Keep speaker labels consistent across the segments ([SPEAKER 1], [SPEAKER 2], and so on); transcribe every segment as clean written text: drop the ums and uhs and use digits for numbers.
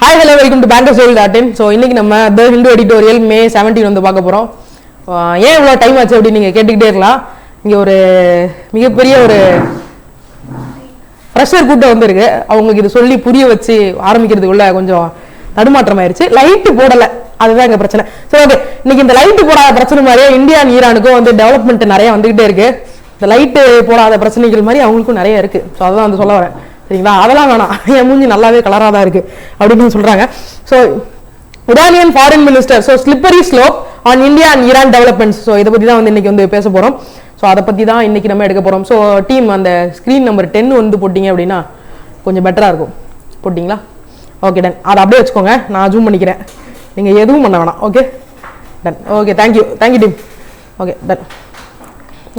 [SPEAKER 1] Hi, hello, welcome to Bankersdaily. So, இன்னைக்கு நம்ம The Hindu Editorial May 17 வந்து பார்க்க போறோம். ஏன் இவ்வளவு டைம் ஆச்சு அப்படி நீங்க கேட்டுக்கிட்டே இருக்கலாம். இங்க ஒரு மிகப்பெரிய ஒரு பிரஷர் கூட்டம் வந்திருக்கு. அவங்களுக்கு இது சொல்லி புரிய வச்சு ஆரம்பிக்கிறதுக்குள்ள கொஞ்சம் தடுமாற்றம் ஆயிருச்சு. லைட் போடல, அதுதான் இங்க பிரச்சனை. சரி, ஓகே. இன்னைக்கு இந்த லைட் போடாத பிரச்சனை மாதிரியே இந்தியா ஈரானுக்கும் வந்து டெவலப்மெண்ட் நிறைய வந்துகிட்டே இருக்கு. இந்த லைட் போடாத பிரச்சனைகள் மாதிரி அவங்களுக்கும் நிறைய இருக்கு. ஸோ அதான் வந்து சொல்ல வரேன். சரிங்களா? அதெல்லாம் வேணாம், என் மூஞ்சி நல்லாவே கலராக தான் இருக்கு அப்படின்னு சொல்றாங்க. So Iranian foreign minister so slippery slope on India and Iran developments. So இதை பற்றி தான் வந்து இன்னைக்கு வந்து பேச போகிறோம். ஸோ அதை பற்றி தான் இன்னைக்கு நம்ம எடுக்க போகிறோம். ஸோ டீம் அந்த ஸ்க்ரீன் நம்பர் 10 வந்து போட்டிங்க அப்படின்னா கொஞ்சம் பெட்டராக இருக்கும். போட்டிங்களா? Okay, done. அதை அப்படியே வச்சுக்கோங்க, நான் ஜூம் பண்ணிக்கிறேன், நீங்கள் எதுவும் பண்ண வேணாம். Okay, done. Okay, thank you team. Okay, done.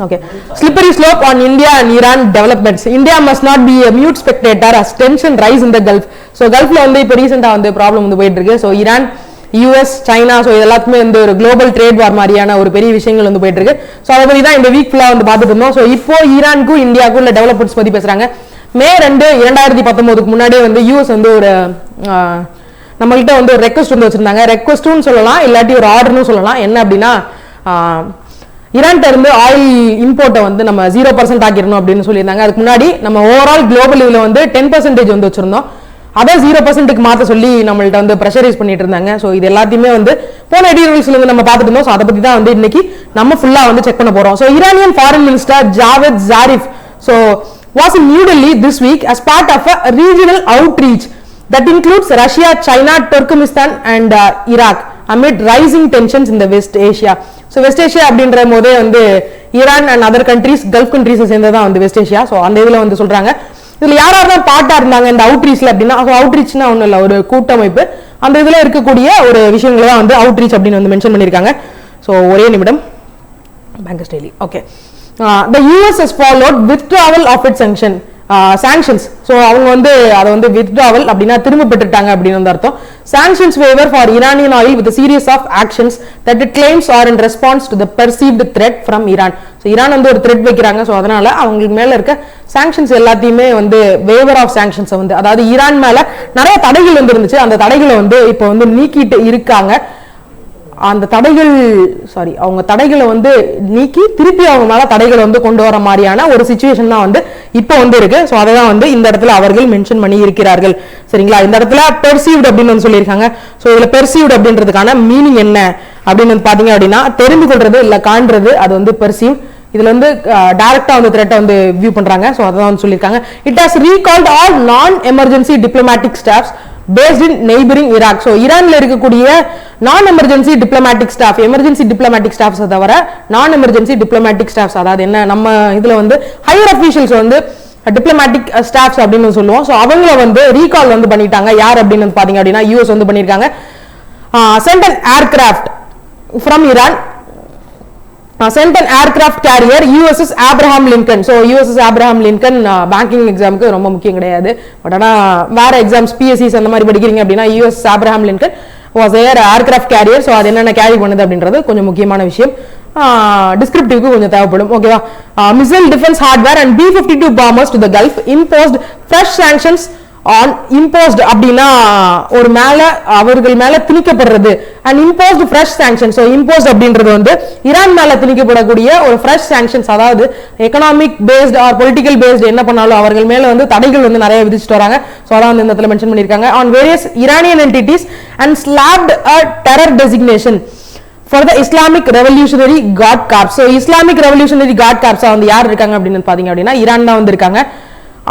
[SPEAKER 1] Okay. Slippery slope on India and Iran developments. India must not be a mute spectator as tension rise in the Gulf. So Gulfல வந்து இப்போ ரீசெண்டா வந்து ப்ராப்ளம் வந்து போயிட்டு இருக்கு. So Iran, US, China, so எல்லாத்துக்குமே வந்து ஒரு குளோபல் ட்ரேட் வார் மாதிரியான ஒரு பெரிய விஷயங்கள் வந்து போயிட்டு இருக்கு. ஸோ அதை பற்றி தான் இந்த வீக் ஃபுல்லாக வந்து பார்த்துட்டு இருந்தோம். ஸோ இப்போ ஈரானுக்கும் இந்தியாவுக்கும் உள்ள டெவலப்மெண்ட்ஸ் பற்றி பேசுறாங்க. May 2, 2019 முன்னாடியே வந்து US வந்து ஒரு நம்மகிட்ட வந்து ஒரு ரெக்வஸ்ட் வந்து வச்சிருந்தாங்க. ரெக்வஸ்ட்னு சொல்லலாம், இல்லாட்டி ஒரு ஆர்டர்னு சொல்லலாம். என்ன அப்படின்னா, ஈரான்ட்ட இருந்து ஆயில் இம்போர்ட்டை வந்து நம்ம 0% ஆக்கிடணும் அப்படின்னு சொல்லியிருந்தாங்க. அதுக்கு முன்னாடி நம்ம ஓவரால் குளோபல் இதில் வந்து 10% வந்து வச்சிருந்தோம். அதை 0%க்கு மாற்ற சொல்லி நம்மள்ட்ட வந்து ப்ரெஷரைஸ் பண்ணிட்டு இருந்தாங்க. ஸோ இது எல்லாத்தையுமே வந்து போன எடிட்டோரியல்ஸ்ல வந்து நம்ம பார்த்துட்டு இருந்தோம். ஸோ அதை பற்றி தான் வந்து இன்னைக்கு நம்ம ஃபுல்லாக வந்து செக் பண்ண போறோம். So Iranian foreign minister Javad Zarif so was in New Delhi this week as part of a regional outreach that includes Russia, China, Turkmenistan and Iraq amid rising tensions in the West Asia. So West Asia அப்படின்ற போதே வந்து Iran and other countries, Gulf கண்ட்ரீஸை சேர்ந்ததான் வந்து West Asia. So அந்த இதில் வந்து சொல்றாங்க. இதில் யாராவது தான் பார்ட்டா இருந்தாங்க இந்த அவுட்ரீச்ல அப்படின்னா, அவுட்ரீச்னா ஒன்றும் இல்லை, ஒரு கூட்டமைப்பு. அந்த இதில் இருக்கக்கூடிய ஒரு விஷயங்களை தான் வந்து அவுட்ரீச் அப்படின்னு வந்து மென்ஷன் பண்ணியிருக்காங்க. ஸோ ஒரே நிமிடம். Bankersdaily. Okay. The US has followed withdrawal of its sanctions. So அவங்க வந்து அதை வந்து withdrawal அப்படின்னா திரும்ப பெற்றுட்டாங்க அப்படின்னு வந்து அர்த்தம். Sanctions waiver for Iranian oil with a series of actions that it claims are in response to the perceived threat from Iran. So Iran வந்து ஒரு த்ரெட் வைக்கிறாங்க. ஸோ அதனால அவங்களுக்கு மேல இருக்க சாங்ஷன்ஸ் எல்லாத்தையுமே வந்து வேவர் ஆஃப் சாங்ஷன்ஸை வந்து, அதாவது ஈரான் மேல நிறைய தடைகள் வந்து இருந்துச்சு, அந்த தடைகளை வந்து இப்போ வந்து நீக்கிட்டு இருக்காங்க. அந்த தடைகள் அவங்க தடைகளை வந்து நீக்கி திருப்பி அவங்க மேல தடைகளை வந்து கொண்டு வர மாதிரியான ஒரு சிச்சுவேஷன் தான் வந்து இப்போ வந்து இருக்கு. ஸோ அதை தான் வந்து இந்த இடத்துல அவர்கள் மென்ஷன் பண்ணி இருக்கிறார்கள். சரிங்களா? இந்த இடத்துல பெர்சீவ்ட் அப்படின்னு வந்து சொல்லியிருக்காங்க. ஸோ இதுல பெர்சீவ்ட் அப்படின்றதுக்கான மீனிங் என்ன அப்படின்னு வந்து பாத்தீங்க அப்படின்னா, தெரிந்து கொள்றது இல்ல காண்றது, அது வந்து பெர்சீவ். இதுல வந்து டைரக்டா வந்து த்ரெட்டை வந்து வியூ பண்றாங்க. ஸோ அதான் வந்து சொல்லியிருக்காங்க. இட் ஹாஸ் ரீகால்ட் ஆல் நான் emergency diplomatic staffs based in neighboring Iraq. So ஈரான்ல இருக்கக்கூடிய நான் emergency diplomatic staff, emergency diplomatic staffs தவிர நான் எமர்ஜென்சி டிப்ளமேட்டிக் ஸ்டாஃப்ஸ், அதாவது என்ன, நம்ம இதுல வந்து ஹையர் அஃபீஷியல்ஸ் வந்து டிப்ளமேட்டிக் ஸ்டாஃப்ஸ் அப்படின்னு சொல்லுவோம். ஸோ அவங்கள வந்து ரீகால் வந்து பண்ணிட்டாங்க. யார் அப்படின்னு பாத்தீங்க அப்படின்னா யூஎஸ் வந்து பண்ணியிருக்காங்க. sent an aircraft from Iran, sent an aircraft carrier USS Abraham Lincoln. So USS Abraham Lincoln banking எக்ஸாமுக்கு ரொம்ப முக்கியம் கிடையாது, பட் ஆனால் வேற எக்ஸாம்ஸ் PSCs அந்த மாதிரி படிக்கிறீங்க அப்படின்னா USS Abraham Lincoln was a aircraft carrier. So அது என்னென்ன கேரி பண்ணுது அப்படின்றது கொஞ்சம் முக்கியமான விஷயம். டிஸ்கிரிப்டிவ்க்கு கொஞ்சம் தேவைப்படும். ஓகேவா? Missile defence hardware and B-52 bombers to the Gulf imposed fresh sanctions on imposed அப்படின்னா ஒரு மேல அவர்கள் மேல திணிக்கப்படுறது, and imposed fresh sanctions. So imposed அப்படின்றது வந்து ஈரான் மேல திணிக்கப்படக்கூடிய ஒரு fresh sanctions, அதாவது economic based or political based என்ன பண்ணாலும் அவர்கள் மேல வந்து தடைகள் வந்து நிறைய விதிச்சுட்டு வராங்க. ஸோ அதான் வந்து இந்த இடத்துல மென்ஷன் பண்ணியிருக்காங்க. on various Iranian entities and slapped a terror designation for the Islamic Revolutionary Guard Corps. So Islamic Revolutionary Guard Corps வந்து யார் இருக்காங்க அப்படின்னு பாத்தீங்க அப்படின்னா ஈரான் தான் வந்து இருக்காங்க.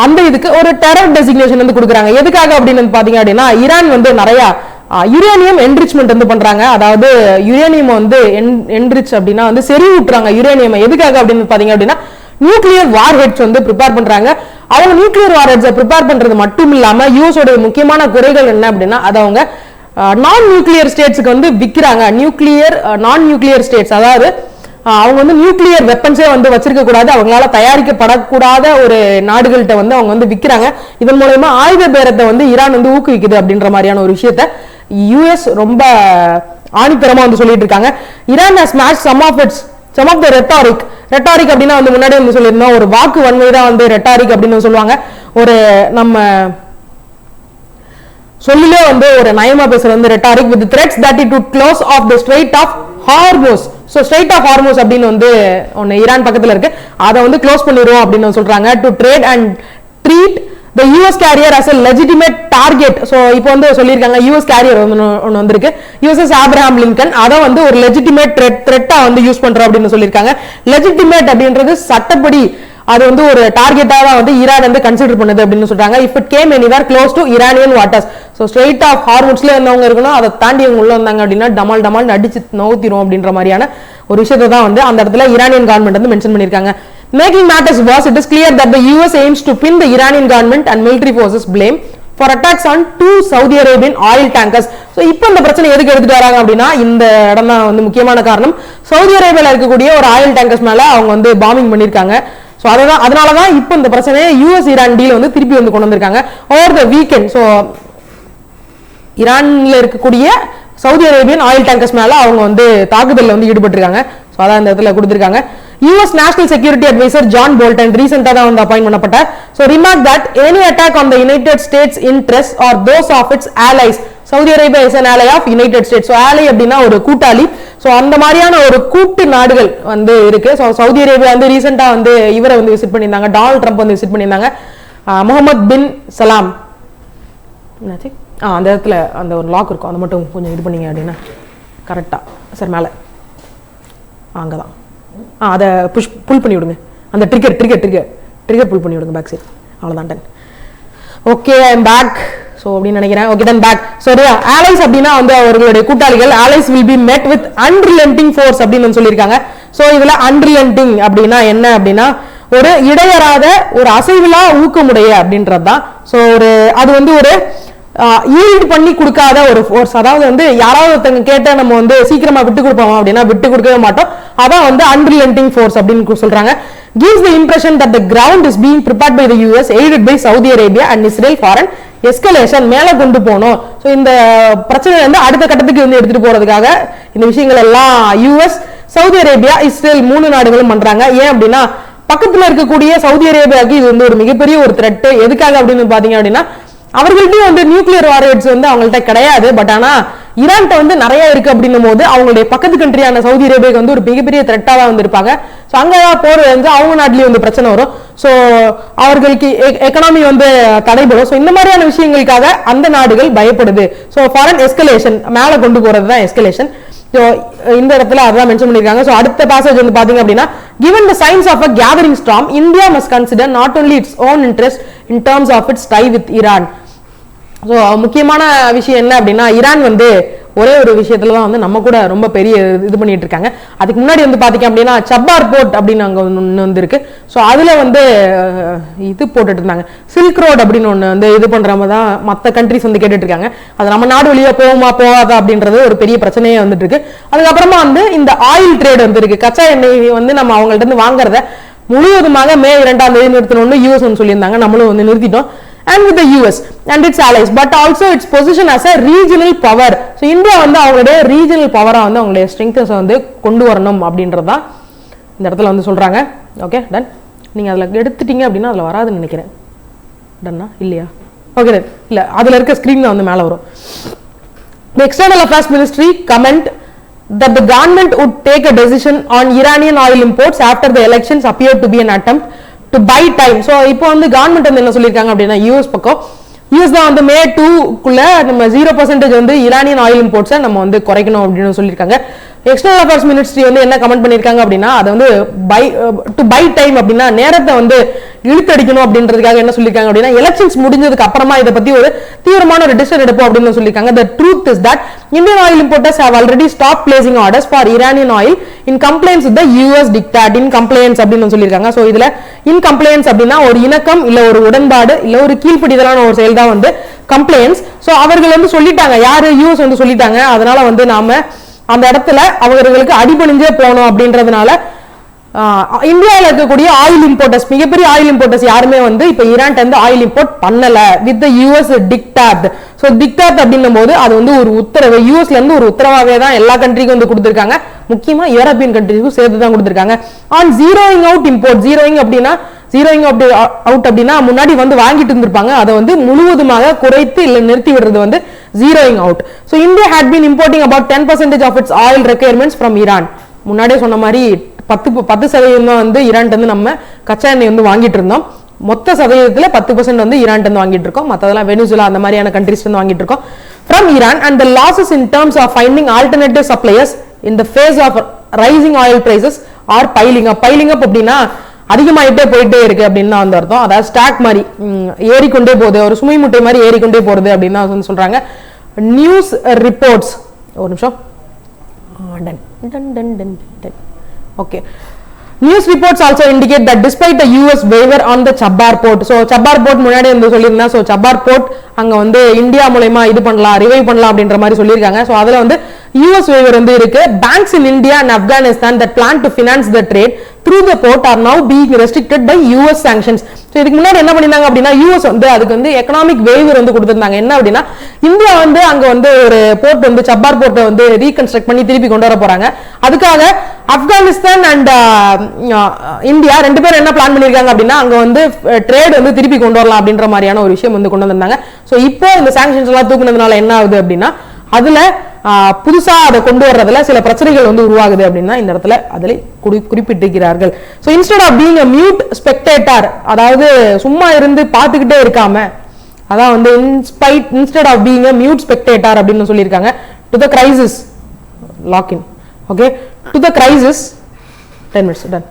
[SPEAKER 1] அந்த இதுக்கு ஒரு டெரர் டெசிக்னேஷன் வந்து கொடுக்குறாங்க. எதுக்காக அப்படின்னு பாத்தீங்க அப்படின்னா, ஈரான் வந்து நிறைய யுரேனியம் என்ரிச்மெண்ட் வந்து பண்றாங்க. அதாவது யுரேனியம் வந்து என்ரிச் அப்படின்னா வந்து செறிவூட்டுறாங்க யுரேனியம். எதுக்காக அப்படின்னு பாத்தீங்க அப்படின்னா, நியூக்ளியர் வார் ஹெட்ஸ் வந்து ப்ரிப்பேர் பண்றாங்க. அவங்க நியூக்ளியர் வார் ஹெட்ஸை ப்ரிப்பேர் பண்றது மட்டும் இல்லாம யூஎஸ் உடைய முக்கியமான குறைகள் என்ன அப்படின்னா, அதை அவங்க நான் நியூக்ளியர் ஸ்டேட்ஸ்க்கு வந்து விற்கிறாங்க. நான் நியூக்ளியர் ஸ்டேட்ஸ், அதாவது அவங்க வந்து நியூக்ளியர் வெப்பன்ஸே வந்து வச்சிருக்க கூடாது, அவங்களால தயாரிக்கப்படக்கூடாத ஒரு நாடுகள்கிட்ட வந்து அவங்க வந்து விற்கிறாங்க. இதன் மூலமா ஆயுத பேரத்தை வந்து ஈரான் வந்து ஊக்குவிக்குது அப்படின்ற மாதிரியான ஒரு விஷயத்த யூஎஸ் ரொம்ப ஆணித்தரமா வந்து சொல்லிட்டு இருக்காங்க. Iran has smashed some of the rhetoric அப்படின்னா வந்து முன்னாடி வந்து சொல்லியிருந்தோம், ஒரு வாக்கு வன்மை தான் வந்து ரெட்டாரிக் அப்படின்னு சொல்லுவாங்க. ஒரு நம்ம சொல்லிலே வந்து ஒரு நயமா பேசுற வந்து rhetoric with threats that it would close off the Strait of Hormuz. So Strait of Hormuz அப்படின்னு வந்து ஒன்று ஈரான் பக்கத்தில் இருக்கு, அதை வந்து க்ளோஸ் பண்ணிடுவோம் அப்படின்னு சொல்றாங்க. To trade and treat the US carrier as a legitimate target. So இப்போ வந்து சொல்லியிருக்காங்க யூஎஸ் கேரியர் ஒன்று வந்திருக்கு, யூஎஸ்எஸ் ஆப்ரஹாம் லிங்கன், அதை வந்து ஒரு லெஜிட்டிமேட் த்ரெட்டா வந்து யூஸ் பண்றோம் அப்படின்னு சொல்லியிருக்காங்க. லெஜிட்டிமேட் அப்படின்றது சட்டப்படி அது வந்து ஒரு டார்கெட்டா தான் வந்து ஈரான் வந்து கன்சிடர் பண்ணுது அப்படின்னு சொல்றாங்க. If it came anywhere close to Iranian waters, so strait of ஹார்மோன்ஸ்ல இருந்தவங்க இருக்கணும், அதை தாண்டி அவங்க உள்ள வந்தாங்க அப்படின்னா டமால் டமால் அடிச்சு நோத்திரும் அப்படின்ற மாதிரியான ஒரு விஷயத்தை தான் வந்து அந்த இடத்துல ஈரானியன் கவர்மெண்ட் வந்து மென்ஷன் பண்ணியிருக்காங்க. Making matters was it is clear that the US aims to pin the Iranian government and military forces blame for attacks on 2 Saudi Arabian oil tankers. So இப்போ இந்த பிரச்சனை எதுக்கு எடுத்துட்டு வராங்க அப்படின்னா இந்த இடம் தான் வந்து முக்கியமான காரணம். சவுதி அரேபியாவில் இருக்கக்கூடிய ஒரு ஆயில் டேங்கர்ஸ் மேல அவங்க வந்து பாம்பிங் பண்ணியிருக்காங்க. ஸோ அதனாலதான் இப்போ இந்த பிரச்சனையை யூஎஸ் ஈரான் டீல் வந்து திருப்பி வந்து கொண்டு வந்திருக்காங்க ஓவர் த வீக்கெண்ட். ஸோ ஈரான்ல இருக்கக்கூடிய சவுதி அரேபியன் ஆயில் டேங்கர்ஸ் மேல அவங்க வந்து தாக்குதலில் வந்து ஈடுபட்டிருக்காங்க. ஸோ அதான் இந்த இடத்துல கொடுத்திருக்காங்க. US national security adviser John Bolton ரீசெண்டா தான் வந்து அப்பாயிண்ட் பண்ணப்பட்டார். So remark that any attack on the United States interest or those of its allies. Saudi Arabia is an ally of United States. So ally அப்படின்னா ஒரு கூட்டாளி. So அந்த மாதிரியான ஒரு கூட்டு நாடுகள் வந்து இருக்கு. ஸோ சவுதி அரேபியா வந்து ரீசெண்டா வந்து இவரை வந்து விசிட் பண்ணியிருந்தாங்க, டொனால்ட் ட்ரம்ப் வந்து விசிட் பண்ணியிருந்தாங்க. முகமது பின் சலாம் என்னாச்சு அந்த இடத்துல அந்த ஒரு லாக் இருக்கும், அதை மட்டும் கொஞ்சம் இது பண்ணீங்க அப்படின்னா கரெக்டா சார் மேலே அங்கதான் அதை புல் பண்ணி விடுங்க, அந்த ட்ரிகர் புல் பண்ணி விடுங்க பேக் சைட், அவ்வளோதான் done. Okay I am back. So அப்படின்னு நினைக்கிறேன். Okay done back. So allies அப்படின்னா வந்து அவர்களுடைய கூட்டாளிகள். allies will be met with unrelenting force அப்படின்னு சொல்லியிருக்காங்க. ஸோ இதுல unrelenting அப்படின்னா என்ன அப்படின்னா ஒரு இடையறாத ஒரு அசைவிலா ஊக்கமுடைய அப்படின்றது தான். ஸோ ஒரு அது வந்து ஒரு ஈல்டு பண்ணி கொடுக்காத ஒரு ஃபோர்ஸ், அதாவது வந்து யாராவது ஒருத்தங்க கேட்ட நம்ம வந்து சீக்கிரமா விட்டு கொடுப்போம் அப்படின்னா விட்டு கொடுக்கவே மாட்டோம், அதான் வந்து unrelenting force அப்படின்னு சொல்றாங்க. gives the impression that the ground is being prepared by the US aided by Saudi Arabia and Israel for an escalation, மேல கொண்டு போனோம். ஸோ இந்த பிரச்சனை வந்து அடுத்த கட்டத்துக்கு வந்து எடுத்துட்டு போறதுக்காக இந்த விஷயங்கள் எல்லாம் யூஎஸ், சவுதி அரேபியா, இஸ்ரேல் 3 நாடுகளும் பண்றாங்க. ஏன் அப்படின்னா பக்கத்துல இருக்கக்கூடிய சவுதி அரேபியாவுக்கு இது வந்து ஒரு மிகப்பெரிய ஒரு த்ரெட். எதுக்காக அப்படின்னு பாத்தீங்க அப்படின்னா அவர்கள்ட்டையும் வந்து நியூக்ளியர் வார்ஹெட்ஸ் வந்து அவங்கள்ட்ட கிடையாது, பட் ஆனா ஈரான்ட்ட வந்து நிறைய இருக்கு அப்படின்னும் போது அவங்களுடைய பக்கத்து கண்ட்ரியான சவுதி அரேபியாவுக்கு வந்து ஒரு மிகப்பெரிய த்ரெட்டா தான் வந்து இருப்பாங்க. ஸோ அங்கதான் போர் வந்து அவங்க நாட்டிலேயே வந்து பிரச்சனை வரும். ஸோ அவர்களுக்கு எக்கனாமி வந்து தடைபடும். ஸோ இந்த மாதிரியான விஷயங்களுக்காக அந்த நாடுகள் பயப்படுது. ஸோ ஃபாரன் எஸ்கலேஷன் மேல கொண்டு போறது தான் எஸ்கலேஷன். ஸோ இந்த இடத்துல அதான் மென்ஷன் பண்ணிருக்காங்க. ஸோ அடுத்த பேசேஜ் வந்து பாத்தீங்க அப்படின்னா given the signs of a gathering storm, India must consider not only its own interest in terms of its tie with Iran. So முக்கியமான விஷயம் என்ன அப்படின்னா ஈரான் வந்து ஒரே ஒரு விஷயத்துல தான் வந்து நம்ம கூட ரொம்ப பெரிய இது பண்ணிட்டு இருக்காங்க. அதுக்கு முன்னாடி வந்து பாத்தீங்க அப்படின்னா சப்பார் போர்ட் அப்படின்னு அங்க ஒன்று வந்து இருக்கு. ஸோ அதுல வந்து இது போட்டுட்டு இருந்தாங்க, சில்க் ரோட் அப்படின்னு ஒன்று வந்து இது பண்றவங்க தான் மற்ற கண்ட்ரிஸ் வந்து கேட்டுட்டு இருக்காங்க. அது நம்ம நாடு வழியா போகுமா போகாதா அப்படின்றது ஒரு பெரிய பிரச்சனையே வந்துட்டு இருக்கு. அதுக்கப்புறமா வந்து இந்த ஆயில் ட்ரேட் வந்து இருக்கு, கச்சா எண்ணெய் வந்து நம்ம அவங்கள்ட்ட இருந்து வாங்குறத முழுவதுமாக மே 2 நிறுத்தணும்னு யூஎஸ் வந்து சொல்லியிருந்தாங்க, நம்மளும் வந்து நிறுத்திட்டோம். And with the US and its allies, but also its position as a regional power. So India வந்து அவங்களுடைய regional power-ஆ வந்து அவங்களுடைய strengths வந்து கொண்டு வரணும் அப்படின்றது தான் இந்த இடத்துல வந்து சொல்றாங்க. Okay done. நீங்க அதுல எடுத்துட்டீங்க அப்படின்னா அதுல வராதுன்னு நினைக்கிறேன். டன்னா இல்லையா? Okay done. இல்ல அதுல இருக்க ஸ்கிரீன்ல வந்து மேல வரும். The External Affairs Ministry comment that the government would take a decision on Iranian oil imports after the elections appeared to be an attempt to buy time. So இப்போ வந்து கவர்மெண்ட் வந்து என்ன சொல்லியிருக்காங்க அப்படின்னா யூஎஸ் பக்கம் யூஎஸ் தான் வந்து மே 2க்குள்ள நம்ம 0% வந்து ஈரானியன் ஆயில் இம்போர்ட்ஸை நம்ம வந்து குறைக்கணும் அப்படின்னு சொல்லியிருக்காங்க. எக்ஸ்டர்னல் அஃபேர்ஸ் மினிஸ்ட்ரி வந்து என்ன கமெண்ட் பண்ணியிருக்காங்க அப்படின்னா அதை வந்து பை டைம் அப்படின்னா நேரத்தை வந்து இழுத்தடிக்கணும் அப்படின்றதுக்காக என்ன சொல்லியிருக்காங்க அப்படின்னா எலெக்ஷன்ஸ் முடிஞ்சதுக்கு அப்புறமா இதை பத்தி ஒரு தீவிரமான ஒரு டிசிஷன் எடுப்போம் அப்படின்னு சொல்லியிருக்காங்க. The truth is that Indian oil importers have already stopped placing orders for Iranian oil in compliance with the US diktat. In compliance அப்படின்னு சொல்லியிருக்காங்க. ஸோ இதுல in compliance அப்படின்னா ஒரு இணக்கம் இல்ல ஒரு உடன்பாடு இல்ல ஒரு கீழ்ப்படிதலான ஒரு செயல் தான் வந்து கம்ப்ளைன்ஸ். ஸோ அவர்கள் வந்து சொல்லிட்டாங்க, யாரு யூஎஸ் வந்து சொல்லிட்டாங்க, அதனால வந்து நாம அந்த இடத்துல அவர்களுக்கு அடிபணிஞ்சே போனோம் அப்படின்றதுனால இந்தியாவில் இருக்கக்கூடிய ஆயில் இம்போர்ட்டர்ஸ், மிகப்பெரிய ஆயில் இம்போர்ட்டர்ஸ் யாருமே வந்து இப்ப ஈரான் வந்து ஆயில் இம்போர்ட் பண்ணல வித் யூஎஸ் டிக்டாட். ஸோ டிக்டாட் அப்படின்னும் போது அது வந்து ஒரு உத்தரவு, யூஎஸ்ல இருந்து ஒரு உத்தரவாகவே தான் எல்லா கண்ட்ரிக்கும் வந்து கொடுத்திருக்காங்க, முக்கியமா யூரோப்பியன் கண்ட்ரிக்கும் சேர்த்து தான் கொடுத்திருக்காங்க. ஆன் ஜீரோயிங் அவுட் இம்போர்ட், ஜீரோயிங் அப்படின்னா ஜீரோயிங் அவுட் அப்படின்னா முன்னாடி வந்து வாங்கிட்டு இருந்திருப்பாங்க, அதை வந்து முழுவதுமாக குறைத்து இல்லை நிறுத்தி விடுறது வந்து zeroing out. So India had been importing about 10% of its oil requirements from Iran. முன்னாடியே சொன்ன மாதிரி 10% தான் வந்து ஈரான் வந்து நம்ம கச்சா எண்ணெய் வந்து வாங்கிட்டு இருந்தோம். மொத்த சதவீதத்தில் 10% வந்து ஈரான் வந்து வாங்கிட்டு இருக்கோம், மற்றதெல்லாம் வெனிசுலா அந்த மாதிரியான கண்ட்ரிஸ் வந்து வாங்கிட்டு இருக்கோம் from Iran. And the losses in terms of finding alternative suppliers in the face of rising oil prices are piling up. Piling up அப்படின்னா அதிகமாயிட்டே போயிட்டே இருக்கு அப்படின்னு தான் வந்து அர்த்தம். அதாவது ஸ்டாக் மாதிரி ஏறிக்கொண்டே போகுது, ஒரு சுமை முட்டை மாதிரி ஏறிக்கொண்டே போறது அப்படின்னு தான் வந்து சொல்றாங்க. நியூஸ் ரிப்போர்ட்ஸ், ஒரு நிமிஷம், okay. News reports also indicate that despite the US waiver on the Chabbar port, so Chabbar port முன்னாடி வந்து சொல்லியிருந்தா, so Chabbar port அங்க வந்து இந்தியா மூலமா இது பண்ணலாம், ரிவைவ் பண்ணலாம் அப்படின்ற மாதிரி சொல்லியிருக்காங்க. ஸோ அதுல வந்து US waiver வந்து இருக்கு. Banks in India and Afghanistan that plan to finance the trade through the port are now being restricted by US sanctions. So இதுக்கு முன்னாடி என்ன பண்ணிருந்தாங்க அப்படின்னா, US வந்து அதுக்கு வந்து எக்கனாமிக் வேவர் வந்து கொடுத்திருந்தாங்க. என்ன அப்படின்னா, இந்தியா வந்து அங்க வந்து ஒரு போர்ட் வந்து சப்பார் போர்ட்டை வந்து ரீகன்ஸ்ட்ரக்ட் பண்ணி திருப்பி கொண்டு வர போறாங்க. அதுக்காக ஆப்கானிஸ்தான் அண்ட் இந்தியா ரெண்டு பேரும் என்ன பிளான் பண்ணிருக்காங்க அப்படின்னா, அங்க வந்து ட்ரேட் வந்து திருப்பி கொண்டு வரலாம் அப்படின்ற மாதிரியான ஒரு விஷயம் வந்து கொண்டு வந்திருந்தாங்க. ஸோ இப்போ இந்த சாங்ஷன்ஸ் எல்லாம் தூக்குனதுனால என்ன ஆகுது அப்படின்னா, அதுல புதுசா அதை கொண்டு வர்றதுல சில பிரச்சனைகள் வந்து உருவாகுது அப்படின்னா இந்த இடத்துல அதில் குறிப்பிட்டிருக்கிறார்கள். So instead of being a mute spectator, அதாவது சும்மா இருந்து பார்த்துக்கிட்டே இருக்காம, அதான் வந்து instead of being a mute spectator அப்படின்னு சொல்லியிருக்காங்க. To the crisis lock in, okay, to the crisis 10 minutes done.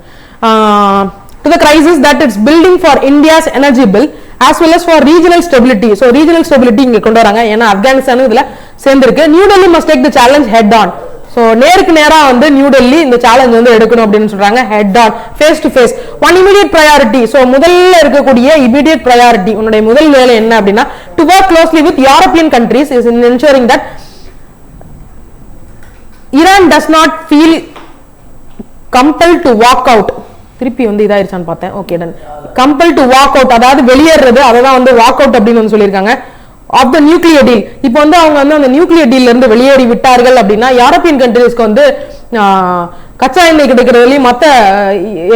[SPEAKER 1] To the crisis that it's building for India's energy bill as well as for regional stability. So regional stability இங்க கொண்டு வராங்க, ஏன்னா ஆப்கானிஸ்தான் இதுல சேர்ந்திருக்கு. New Delhi must take the challenge head on. So நேருக்கு நேரா வந்து new Delhi இந்த சேலஞ்ச் வந்து எடுக்கணும் அப்படின்னு சொல்றாங்க. Head on, face to face. One immediate priority, so முதல்ல இருக்கக்கூடிய இமிடியேட் ப்ரையாரிட்டி, உன்னுடைய முதல் வேலை என்ன அப்படின்னா, to work closely with European countries is in ensuring that Iran does not feel compel to walk out. திருப்பி வந்து இதாயிருச்சான்னு பார்த்தேன், okay done. Compel to walk out, அதாவது வெளியேறது, அதான் வந்து வாக் அவுட் அப்படின்னு வந்து சொல்லியிருக்காங்க. ஆஃப் த நியூக்ளியர் டீல், இப்போ வந்து அவங்க வந்து அந்த நியூக்ளியர் டீல்ல இருந்து வெளியேறி விட்டார்கள் அப்படின்னா யூரோப்பியன் கண்ட்ரீஸ்க்கு வந்து கச்சா எண்ணெய் கிடைக்கிறதுலயும் மற்ற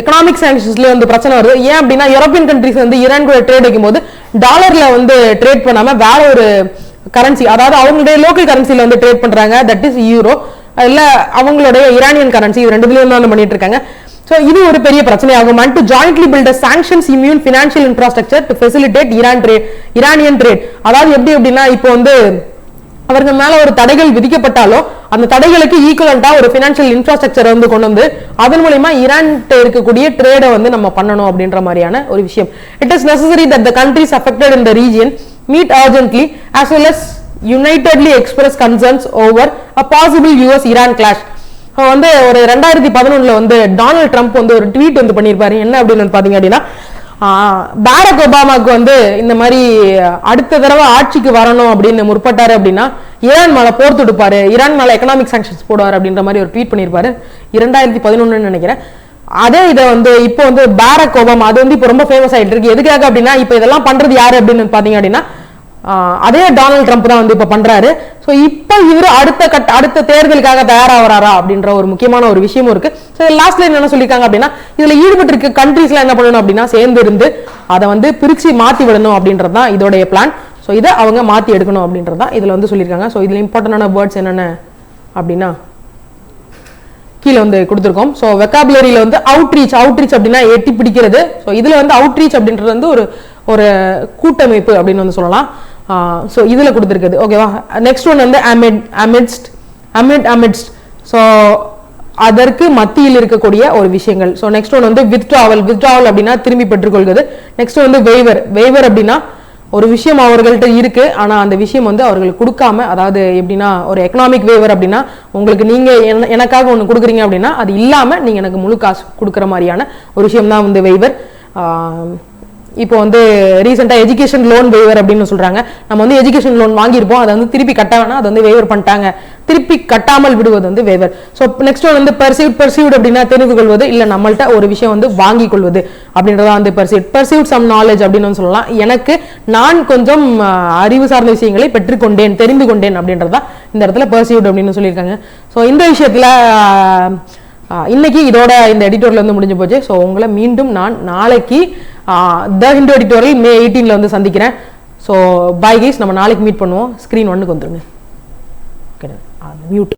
[SPEAKER 1] எக்கனாமிக் சாங்ஷன்ஸ்லயே வந்து பிரச்சனை வருது. ஏன் அப்படின்னா யூரோப்பியன் கண்ட்ரீஸ் வந்து ஈரான் கூட ட்ரேட் வைக்கும் போது டாலர்ல வந்து ட்ரேட் பண்ணாம வேற ஒரு கரன்சி, அதாவது அவங்களுடைய லோக்கல் கரன்சில வந்து ட்ரேட் பண்றாங்க, தட் இஸ் யூரோ, இல்ல அவங்களுடைய ஈரானியன் கரன்சி, இது ரெண்டுலயும் தான் பண்ணிட்டு இருக்காங்க. So இது ஒரு பெரிய பிரச்சனையாகும். And to jointly build a sanctions immune financial infrastructure to facilitate Iranian trade. அதாவது எப்படி அப்படின்னா, இப்போ வந்து அவர்கள் மேல ஒரு தடைகள் விதிக்கப்பட்டாலும் அந்த தடைகளுக்கு ஈக்குவலண்டா ஒரு பினான்சியல் இன்ஃப்ராஸ்ட்ரக்சர் வந்து கொண்டு வந்து அதன் மூலமா ஈரான் இருக்கக்கூடிய ட்ரேடை வந்து நம்ம பண்ணணும் அப்படின்ற மாதிரியான ஒரு விஷயம். It is necessary that the countries affected in the region meet urgently as well as unitedly express concerns over a possible US-Iran clash. வந்து ஒரு 2011 வந்து டொனால்ட் ட்ரம்ப் வந்து ஒரு ட்வீட் வந்து பண்ணியிருப்பாரு. என்ன அப்படின்னு பாத்தீங்க அப்படின்னா, பாரக் ஒபாமாவுக்கு வந்து இந்த மாதிரி அடுத்த தடவை ஆட்சிக்கு வரணும் அப்படின்னு முற்பட்டாரு அப்படின்னா ஈரான் மேல போர் தொடுப்பாரு, ஈரான் மேல எக்கனாமிக் சாங்ஷன்ஸ் போடுவார் அப்படின்ற மாதிரி ஒரு ட்வீட் பண்ணியிருப்பாரு 2011 நினைக்கிறேன். அதே இதை வந்து இப்போ வந்து பாரக் ஒபாமா, அது வந்து இப்போ ரொம்ப ஃபேமஸ் ஆயிட்டு இருக்கு. எதுக்காக அப்படின்னா, இப்போ இதெல்லாம் பண்றது யாரு அப்படின்னு பாத்தீங்க அப்படின்னா அதே டொனால்ட் ட்ரம்ப் தான் வந்து இப்ப பண்றாரு. சோ இப்ப இவரு அடுத்த தேர்தலுக்காக தயாராகிறாரா அப்படின்ற ஒரு முக்கியமான ஒரு விஷயமும் இருக்கு. லாஸ்ட்ல என்ன சொல்லிருக்காங்க அப்படின்னா, இதுல ஈடுபட்டு இருக்க கண்ட்ரீஸ்ல என்ன பண்ணணும் அப்படின்னா, சேர்ந்து இருந்து அதை வந்து பிரிச்சு மாத்தி விடணும் அப்படின்றதுதான் இதோடைய பிளான். சோ இதை அவங்க மாத்தி எடுக்கணும் அப்படின்றதான் இதுல வந்து சொல்லியிருக்காங்க. சோ இதுல இம்பார்ட்டன்டான வேர்ட்ஸ் என்னென்ன அப்படின்னா கீழே வந்து கொடுத்துருக்கோம். ஸோ வெக்காபுலரியில வந்து அவுட்ரீச் அப்படின்னா எட்டி பிடிக்கிறது. ஸோ இதுல வந்து அவுட்ரீச் அப்படின்றது வந்து ஒரு கூட்டமைப்பு அப்படின்னு வந்து சொல்லலாம். ஸோ இதுல கொடுத்துருக்குது, ஓகேவா. நெக்ஸ்ட் ஒன் வந்து அமிட்ஸ்ட், ஸோ அதற்கு மத்தியில் இருக்கக்கூடிய ஒரு விஷயங்கள். ஸோ நெக்ஸ்ட் ஒன் வந்து வித்ட்ராவல் அப்படின்னா திரும்பி பெற்றுக்கொள்கிறது. நெக்ஸ்ட் வந்து வெய்வர் அப்படின்னா ஒரு விஷயம் அவர்கள்ட்ட இருக்கு, ஆனா அந்த விஷயம் வந்து அவர்களுக்கு கொடுக்காம, அதாவது எப்படின்னா ஒரு எக்கனாமிக் வேவர் அப்படின்னா உங்களுக்கு நீங்க எனக்காக ஒன்று கொடுக்குறீங்க அப்படின்னா அது இல்லாம நீங்க எனக்கு முழு காசு கொடுக்குற மாதிரியான ஒரு விஷயம் தான் வந்து வெய்வர். இப்போ வந்து ரீசெண்டா எஜுகேஷன் லோன் வேவர் அப்படின்னு சொல்றாங்க. நம்ம வந்து எஜுகேஷன் லோன் வாங்கியிருப்போம், அதை வந்து திருப்பி கட்ட வேணா, அதை வந்து வேவர் பண்ணிட்டாங்க, திருப்பி கட்டாமல் விடுவது வந்து வேவர். ஸோ நெக்ஸ்ட் ஒன் வந்து பர்சீவ்ட் அப்படின்னா தெரிந்து கொள்வது, இல்ல நம்மள்ட்ட ஒரு விஷயம் வந்து வாங்கி கொள்வது அப்படின்றதா வந்து பர்சீவ்ட் சம் நாலேஜ் அப்படின்னு சொல்லலாம். எனக்கு நான் கொஞ்சம் அறிவு சார்ந்த விஷயங்களை பெற்றுக்கொண்டேன், தெரிந்து கொண்டேன் அப்படின்றதா இந்த இடத்துல பர்சீவ்ட் அப்படின்னு சொல்லியிருக்காங்க. ஸோ இந்த விஷயத்துல இன்னைக்கு இதோட இந்த எடிட்டோர்ல வந்து முடிஞ்சு போச்சு. ஸோ உங்களை மீண்டும் நான் நாளைக்கு த ஹிந்து எடிட்டோரியல் May 18 வந்து சந்திக்கிறேன். ஸோ பாய் கைஸ், நம்ம நாளைக்கு மீட் பண்ணுவோம். ஸ்க்ரீன் 1க்கு வந்துருங்க. Okay, mute.